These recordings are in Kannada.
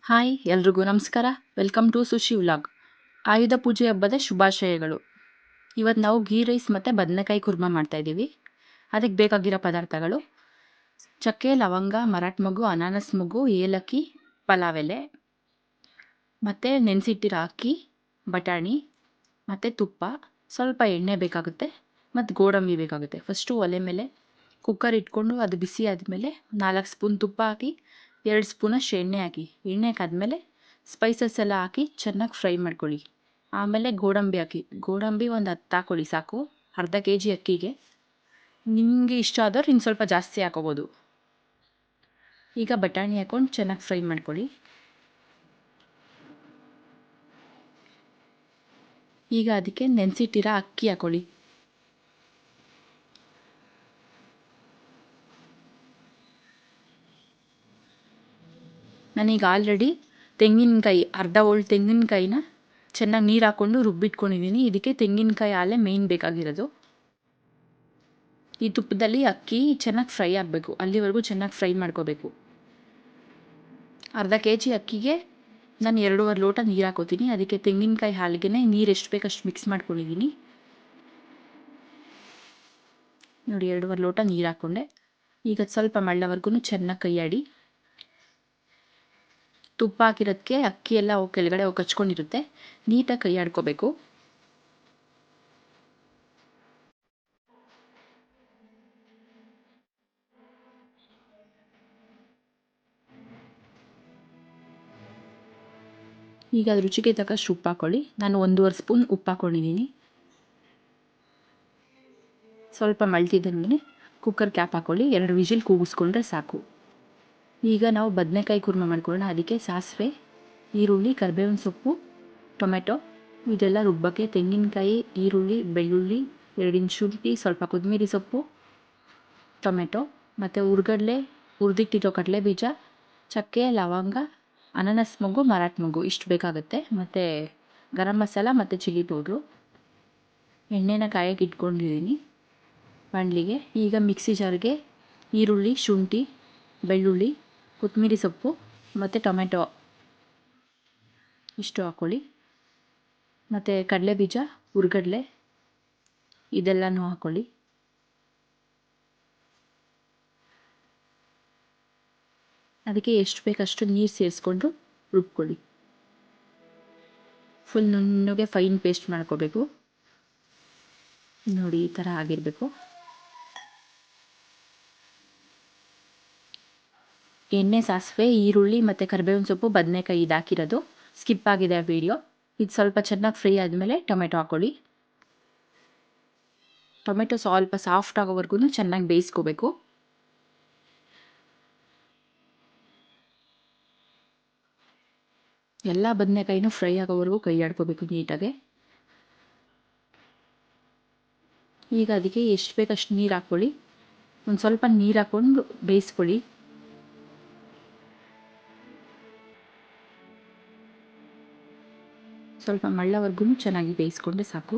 ಹಾಯ್ ಎಲ್ರಿಗೂ ನಮಸ್ಕಾರ. Welcome to Sushi vlog. Ayudha Puja ಹಬ್ಬದ ಶುಭಾಶಯಗಳು. ಇವತ್ತು ನಾವು ಗೀ ರೈಸ್ ಮತ್ತು ಬದನೆಕಾಯಿ ಕುರ್ಮಾ ಮಾಡ್ತಾಯಿದ್ದೀವಿ. ಅದಕ್ಕೆ ಬೇಕಾಗಿರೋ ಪದಾರ್ಥಗಳು: ಚಕ್ಕೆ, ಲವಂಗ, ಮರಾಠ ಮೊಗ್ಗು, ಅನಾನಸ್ ಮೊಗ್ಗು, ಏಲಕ್ಕಿ, ಪಲಾವ್ ಎಲೆ, ಮತ್ತು ನೆನೆಸಿಟ್ಟಿರೋ ಅಕ್ಕಿ, ಬಟಾಣಿ ಮತ್ತು ತುಪ್ಪ, ಸ್ವಲ್ಪ ಎಣ್ಣೆ ಬೇಕಾಗುತ್ತೆ ಮತ್ತು ಗೋಡಂಬಿ ಬೇಕಾಗುತ್ತೆ. ಫಸ್ಟು ಒಲೆ ಮೇಲೆ ಕುಕ್ಕರ್ ಇಟ್ಕೊಂಡು ಅದು ಬಿಸಿ ಆದಮೇಲೆ 4 ಸ್ಪೂನ್ ತುಪ್ಪ ಹಾಕಿ 2 ಸ್ಪೂನಷ್ಟು ಎಣ್ಣೆ ಹಾಕಿ, ಎಣ್ಣೆ ಹಾಕಾದ್ಮೇಲೆ ಸ್ಪೈಸಸ್ ಎಲ್ಲ ಹಾಕಿ ಚೆನ್ನಾಗಿ ಫ್ರೈ ಮಾಡ್ಕೊಳ್ಳಿ. ಆಮೇಲೆ ಗೋಡಂಬಿ ಹಾಕಿ, ಗೋಡಂಬಿ ಒಂದು 10 ಹಾಕ್ಕೊಳ್ಳಿ ಸಾಕು, ಅರ್ಧ kg ಅಕ್ಕಿಗೆ. ನಿಮಗೆ ಇಷ್ಟ ಆದವ್ರು ಇನ್ನು ಸ್ವಲ್ಪ ಜಾಸ್ತಿ ಹಾಕೋಬೋದು. ಈಗ ಬಟಾಣಿ ಹಾಕ್ಕೊಂಡು ಚೆನ್ನಾಗಿ ಫ್ರೈ ಮಾಡ್ಕೊಳ್ಳಿ. ಈಗ ಅದಕ್ಕೆ ನೆನೆಸಿಟ್ಟಿರೋ ಅಕ್ಕಿ ಹಾಕ್ಕೊಳ್ಳಿ. ನಾನೀಗ ಆಲ್ರೆಡಿ ತೆಂಗಿನಕಾಯಿ, ಅರ್ಧ ಹೋಳು ತೆಂಗಿನಕಾಯಿನ ಚೆನ್ನಾಗಿ ನೀರು ಹಾಕ್ಕೊಂಡು ರುಬ್ಬಿಟ್ಕೊಂಡಿದ್ದೀನಿ. ಇದಕ್ಕೆ ತೆಂಗಿನಕಾಯಿ ಹಾಲೇ ಮೇಯ್ನ್ ಬೇಕಾಗಿರೋದು. ಈ ತುಪ್ಪದಲ್ಲಿ ಅಕ್ಕಿ ಚೆನ್ನಾಗಿ ಫ್ರೈ ಆಗಬೇಕು, ಅಲ್ಲಿವರೆಗೂ ಚೆನ್ನಾಗಿ ಫ್ರೈ ಮಾಡ್ಕೋಬೇಕು. ಅರ್ಧ kg ಅಕ್ಕಿಗೆ ನಾನು 2.5 ಲೋಟ ನೀರು ಹಾಕೋತೀನಿ. ಅದಕ್ಕೆ ತೆಂಗಿನಕಾಯಿ ಹಾಲಿಗೆ ನೀರು ಎಷ್ಟು ಬೇಕು ಅಷ್ಟು ಮಿಕ್ಸ್ ಮಾಡ್ಕೊಂಡಿದ್ದೀನಿ. ನೋಡಿ, 2.5 ಲೋಟ ನೀರು ಹಾಕ್ಕೊಂಡೆ. ಈಗ ಸ್ವಲ್ಪ ಮಳ್ಳವರೆಗೂ ಚೆನ್ನಾಗಿ ಕೈಯಾಡಿ. ತುಪ್ಪ ಹಾಕಿರೋದಕ್ಕೆ ಅಕ್ಕಿ ಎಲ್ಲ ಕೆಳಗಡೆ ಕಚ್ಕೊಂಡಿರುತ್ತೆ, ನೀಟಾಗಿ ಕೈ ಆಡ್ಕೋಬೇಕು. ಈಗ ಅದು ರುಚಿಗೆ ತಕ್ಕಷ್ಟು ಉಪ್ಪು ಹಾಕ್ಕೊಳ್ಳಿ. ನಾನು 1.5 ಸ್ಪೂನ್ ಉಪ್ಪು ಹಾಕ್ಕೊಂಡಿದ್ದೀನಿ. ಸ್ವಲ್ಪ ಮಳ್ತಿದ್ದಂಗೆ ಕುಕ್ಕರ್ ಕ್ಯಾಪ್ ಹಾಕ್ಕೊಳ್ಳಿ, 2 ವಿಜಿಲ್ ಕೂಗಿಸ್ಕೊಂಡ್ರೆ ಸಾಕು. ಈಗ ನಾವು ಬದನೆಕಾಯಿ ಕುರ್ಮಾ ಮಾಡ್ಕೊಳ್ಳೋಣ. ಅದಕ್ಕೆ ಸಾಸಿವೆ, ಈರುಳ್ಳಿ, ಕರಿಬೇವಿನ ಸೊಪ್ಪು, ಟೊಮೆಟೊ ಇದೆಲ್ಲ ರುಬ್ಬಕ್ಕೆ ತೆಂಗಿನಕಾಯಿ, ಈರುಳ್ಳಿ, ಬೆಳ್ಳುಳ್ಳಿ, 2 ಇಂಚ್ ಶುಂಠಿ, ಸ್ವಲ್ಪ ಕೊತ್ತಂಬರಿ ಸೊಪ್ಪು, ಟೊಮೆಟೊ ಮತ್ತು ಹುರ್ಗಡ್ಲೆ, ಹುರಿದಿಟ್ಟಿರೋ ಕಡಲೆ ಬೀಜ, ಚಕ್ಕೆ, ಲವಂಗ, ಅನಾನಸ್ ಮೊಗ್ಗು, ಮರಾಠ ಮೊಗ್ಗು ಇಷ್ಟು ಬೇಕಾಗುತ್ತೆ. ಮತ್ತು ಗರಂ ಮಸಾಲ ಮತ್ತು ಚಿಲ್ಲಿ ಪೌಡ್ರು. ಎಣ್ಣೆನ ಕಾಯಕ್ಕೆ ಇಟ್ಕೊಂಡಿದ್ದೀನಿ ಬಾಣಲಿಗೆ. ಈಗ ಮಿಕ್ಸಿ ಜಾರ್ಗೆ ಈರುಳ್ಳಿ, ಶುಂಠಿ, ಬೆಳ್ಳುಳ್ಳಿ, ಕೊತ್ತಂಬರಿ ಸೊಪ್ಪು ಮತ್ತು ಟೊಮೆಟೊ ಇಷ್ಟು ಹಾಕ್ಕೊಳ್ಳಿ. ಮತ್ತು ಕಡಲೆ ಬೀಜ, ಹುರ್ಗಡ್ಲೆ ಇದೆಲ್ಲನೂ ಹಾಕ್ಕೊಳ್ಳಿ. ಅದಕ್ಕೆ ಎಷ್ಟು ಬೇಕಷ್ಟು ನೀರು ಸೇರಿಸ್ಕೊಂಡು ರುಬ್ಕೊಳ್ಳಿ. ಫುಲ್ ನುಣ್ಣಗೆ ಫೈನ್ ಪೇಸ್ಟ್ ಮಾಡ್ಕೋಬೇಕು. ನೋಡಿ, ಈ ಥರ ಆಗಿರಬೇಕು. ಎಣ್ಣೆ, ಸಾಸಿವೆ, ಈರುಳ್ಳಿ ಮತ್ತು ಕರಿಬೇವಿನ ಸೊಪ್ಪು, ಬದನೆಕಾಯಿ ಇದು ಹಾಕಿರೋದು ಸ್ಕಿಪ್ ಆಗಿದೆ ಆ ವಿಡಿಯೋ. ಇದು ಸ್ವಲ್ಪ ಚೆನ್ನಾಗಿ ಫ್ರೈ ಆದಮೇಲೆ ಟೊಮೆಟೊ ಹಾಕ್ಕೊಳ್ಳಿ. ಟೊಮೆಟೊ ಸ್ವಲ್ಪ ಸಾಫ್ಟ್ ಆಗೋವರೆಗೂ ಚೆನ್ನಾಗಿ ಬೇಯಿಸ್ಕೋಬೇಕು. ಎಲ್ಲ ಬದನೆಕಾಯಿನೂ ಫ್ರೈ ಆಗೋವರೆಗೂ ಕೈ ಆಡ್ಕೋಬೇಕು ನೀಟಾಗೆ. ಈಗ ಅದಕ್ಕೆ ಎಷ್ಟು ಬೇಕಷ್ಟು ನೀರು ಹಾಕ್ಕೊಳ್ಳಿ. ಒಂದು ಸ್ವಲ್ಪ ನೀರು ಹಾಕ್ಕೊಂಡು ಬೇಯಿಸ್ಕೊಳ್ಳಿ. ಸ್ವಲ್ಪ ಮಳ್ಳವರೆಗೂ ಚೆನ್ನಾಗಿ ಬೇಯಿಸ್ಕೊಂಡ್ರೆ ಸಾಕು.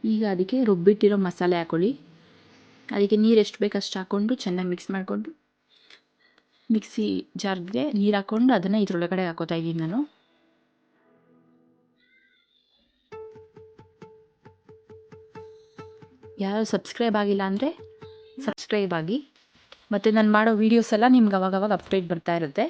ಈಗ ಅದಕ್ಕೆ ರುಬ್ಬಿಟ್ಟಿರೋ ಮಸಾಲೆ ಹಾಕ್ಕೊಳ್ಳಿ. ಅದಕ್ಕೆ ನೀರು ಎಷ್ಟು ಬೇಕಷ್ಟು ಹಾಕ್ಕೊಂಡು ಚೆನ್ನಾಗಿ ಮಿಕ್ಸ್ ಮಾಡಿಕೊಂಡು, ಮಿಕ್ಸಿ ಜಾರ್ಗೆ ನೀರು ಹಾಕ್ಕೊಂಡು ಅದನ್ನು ಇದ್ರೊಳಗಡೆ ಹಾಕೋತಾ ಇದ್ದೀನಿ ನಾನು. ಯಾರು ಸಬ್ಸ್ಕ್ರೈಬ್ ಆಗಿಲ್ಲ ಅಂದರೆ ಸಬ್ಸ್ಕ್ರೈಬ್ ಆಗಿ. ಮತ್ತು ನಾನು ಮಾಡೋ ವೀಡಿಯೋಸ್ ಎಲ್ಲ ನಿಮ್ಗೆ ಅವಾಗವಾಗ ಅಪ್ಡೇಟ್ ಬರ್ತಾ ಇರುತ್ತೆ.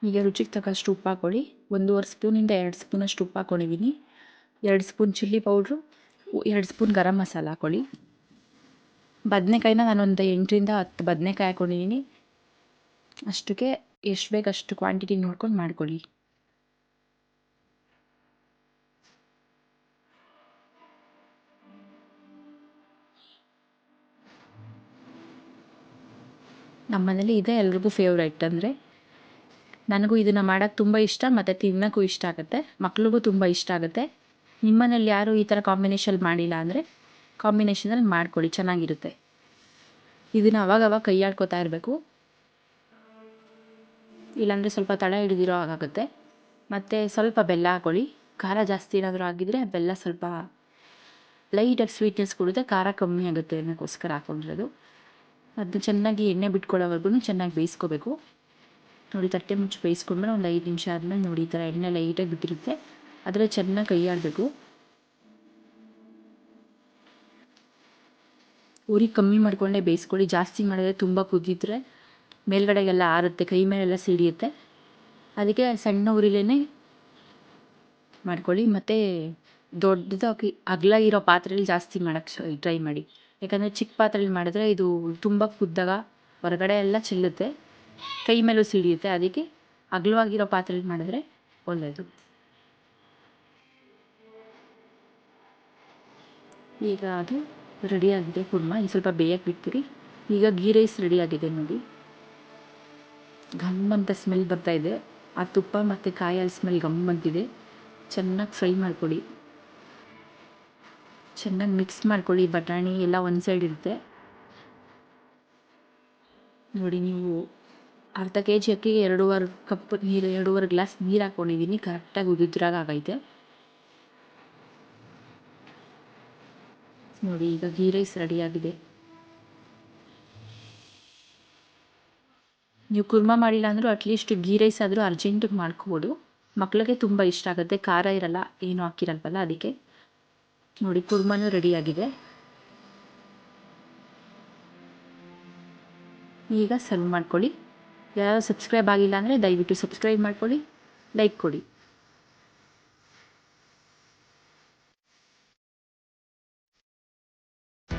ಈಗ ರುಚಿಗೆ ತಕ್ಕಷ್ಟು ಉಪ್ಪು ಹಾಕ್ಕೊಳ್ಳಿ. 1.5 ಸ್ಪೂನಿಂದ 2 ಸ್ಪೂನಷ್ಟು ಉಪ್ಪು ಹಾಕ್ಕೊಂಡಿದ್ದೀನಿ. 2 spoon chilli powder, 2 spoon garam masala ಹಾಕ್ಕೊಳ್ಳಿ. ಬದನೆಕಾಯಿನ ನಾನೊಂದು 8ರಿಂದ 10 ಬದನೆಕಾಯಿ ಹಾಕ್ಕೊಂಡಿದ್ದೀನಿ. ಅಷ್ಟಕ್ಕೆ ಎಷ್ಟು ಬೇಕಷ್ಟು ಕ್ವಾಂಟಿಟಿ ನೋಡ್ಕೊಂಡು ಮಾಡ್ಕೊಳ್ಳಿ. ನಮ್ಮ ಮನೇಲಿ ಇದೆ ಎಲ್ರಿಗೂ ಫೇವ್ರೇಟ್. ಅಂದರೆ ನನಗೂ ಇದನ್ನು ಮಾಡೋಕ್ಕೆ ತುಂಬ ಇಷ್ಟ ಮತ್ತು ತಿನ್ನೋಕ್ಕೂ ಇಷ್ಟ ಆಗುತ್ತೆ. ಮಕ್ಳಿಗೂ ತುಂಬ ಇಷ್ಟ ಆಗುತ್ತೆ. ನಿಮ್ಮನೇಲಿ ಯಾರು ಈ ಥರ ಕಾಂಬಿನೇಷನ್ ಮಾಡಿಲ್ಲ ಅಂದರೆ ಕಾಂಬಿನೇಷನಲ್ಲಿ ಮಾಡ್ಕೊಳ್ಳಿ, ಚೆನ್ನಾಗಿರುತ್ತೆ. ಇದನ್ನು ಅವಾಗವಾಗ ಕೈ ಆಡ್ಕೊತಾ ಇರಬೇಕು, ಇಲ್ಲಾಂದರೆ ಸ್ವಲ್ಪ ತಳ ಹಿಡಿದಿರೋ ಹಾಗಾಗುತ್ತೆ. ಮತ್ತು ಸ್ವಲ್ಪ ಬೆಲ್ಲ ಹಾಕೊಳ್ಳಿ. ಖಾರ ಜಾಸ್ತಿ ಏನಾದರೂ ಆಗಿದ್ದರೆ ಬೆಲ್ಲ ಸ್ವಲ್ಪ ಲೈಟಾಗಿ ಸ್ವೀಟ್ನೆಸ್ ಕೊಡುತ್ತೆ, ಖಾರ ಕಮ್ಮಿ ಆಗುತ್ತೆ ಅನ್ನೋಕ್ಕೋಸ್ಕರ ಹಾಕೊಂಡಿರೋದು. ಅದು ಚೆನ್ನಾಗಿ ಎಣ್ಣೆ ಬಿಟ್ಕೊಳ್ಳೋವರೆಗೂ ಚೆನ್ನಾಗಿ ಬೇಯಿಸ್ಕೋಬೇಕು. ನೋಡಿ, ತಟ್ಟೆ ಮುಚ್ಚಿ ಬೇಯಿಸ್ಕೊಂಡ್ಮೇಲೆ ಒಂದು 5 ನಿಮಿಷ ಆದಮೇಲೆ ನೋಡಿ ಈ ಥರ ಎಣ್ಣೆ ಲೈಟಾಗಿ ಬಿಟ್ಟಿರುತ್ತೆ, ಅದರಲ್ಲಿ ಚೆನ್ನಾಗಿ ಕೈ ಆಡಬೇಕು. ಉರಿ ಕಮ್ಮಿ ಮಾಡಿಕೊಂಡೇ ಬೇಯಿಸ್ಕೊಳ್ಳಿ. ಜಾಸ್ತಿ ಮಾಡಿದ್ರೆ ತುಂಬ ಕುದ್ದಿದ್ರೆ ಮೇಲ್ಗಡೆಗೆಲ್ಲ ಆರುತ್ತೆ, ಕೈ ಮೇಲೆಲ್ಲ ಸಿಡಿಯುತ್ತೆ. ಅದಕ್ಕೆ ಸಣ್ಣ ಉರಿಲೇ ಮಾಡ್ಕೊಳ್ಳಿ. ಮತ್ತು ದೊಡ್ಡದಾಗಿ ಅಗಲ ಇರೋ ಪಾತ್ರೆಯಲ್ಲಿ ಜಾಸ್ತಿ ಮಾಡೋಕ್ಕೆ ಟ್ರೈ ಮಾಡಿ. ಯಾಕಂದರೆ ಚಿಕ್ಕ ಪಾತ್ರೆಯಲ್ಲಿ ಮಾಡಿದ್ರೆ ಇದು ತುಂಬ ಕುದ್ದಾಗ ಹೊರಗಡೆ ಎಲ್ಲ ಚೆಲ್ಲುತ್ತೆ, ಕೈ ಮೇಲೂ ಸಿಡಿಯುತ್ತೆ. ಅದಕ್ಕೆ ಅಗಲವಾಗಿರೋ ಪಾತ್ರೆಯಲ್ಲಿ ಮಾಡಿದ್ರೆ ಒಳ್ಳೆಯದು. ಈಗ ಅದು ರೆಡಿಯಾಗಿದೆ ಕುರ್ಮ. ಈಗ ಸ್ವಲ್ಪ ಬೇಯಕ್ಕೆ ಬಿಟ್ಬಿಡಿ. ಈಗ ಗೀ ರೈಸ್ ರೆಡಿಯಾಗಿದೆ ನೋಡಿ. ಘಮ್ ಅಂತ ಸ್ಮೆಲ್ ಬರ್ತಾಯಿದೆ. ಆ ತುಪ್ಪ ಮತ್ತು ಕಾಯಿ ಹಾಲು ಸ್ಮೆಲ್ ಘಮ್ ಅಂತಿದೆ. ಚೆನ್ನಾಗಿ ಫ್ರೈ ಮಾಡ್ಕೊಳ್ಳಿ, ಚೆನ್ನಾಗಿ ಮಿಕ್ಸ್ ಮಾಡ್ಕೊಳ್ಳಿ. ಬಟಾಣಿ ಎಲ್ಲ ಒಂದು ಸೈಡ್ ಇರುತ್ತೆ ನೋಡಿ. ನೀವು ಅರ್ಧ kg ಅಕ್ಕಿಗೆ 2.5 ಕಪ್ ನೀರು, 2.5 ಗ್ಲಾಸ್ ನೀರು ಹಾಕ್ಕೊಂಡಿದ್ದೀನಿ. ಕರೆಕ್ಟಾಗಿ ಉದಿದ್ರಾಗ ಆಗೈತೆ ನೋಡಿ. ಈಗ ಗೀ ರೈಸ್ ರೆಡಿಯಾಗಿದೆ. ನೀವು ಕುರ್ಮ ಮಾಡಿಲ್ಲ ಅಂದರೂ ಅಟ್ಲೀಸ್ಟ್ ಗೀ ರೈಸ್ ಆದರೂ ಅರ್ಜೆಂಟಿಗೆ ಮಾಡ್ಕೋಬೋದು. ಮಕ್ಕಳಿಗೆ ತುಂಬ ಇಷ್ಟ ಆಗುತ್ತೆ, ಖಾರ ಇರಲ್ಲ, ಏನೂ ಹಾಕಿರಲ್ವಲ್ಲ ಅದಕ್ಕೆ. ನೋಡಿ, ಕುರ್ಮನೂ ರೆಡಿಯಾಗಿದೆ. ಈಗ ಸರ್ವ್ ಮಾಡ್ಕೊಳ್ಳಿ. ಯಾರು ಸಬ್ಸ್ಕ್ರೈಬ್ ಆಗಿಲ್ಲ ಅಂದರೆ ದಯವಿಟ್ಟು ಸಬ್ಸ್ಕ್ರೈಬ್ ಮಾಡ್ಕೊಳ್ಳಿ, ಲೈಕ್ ಕೊಡಿ.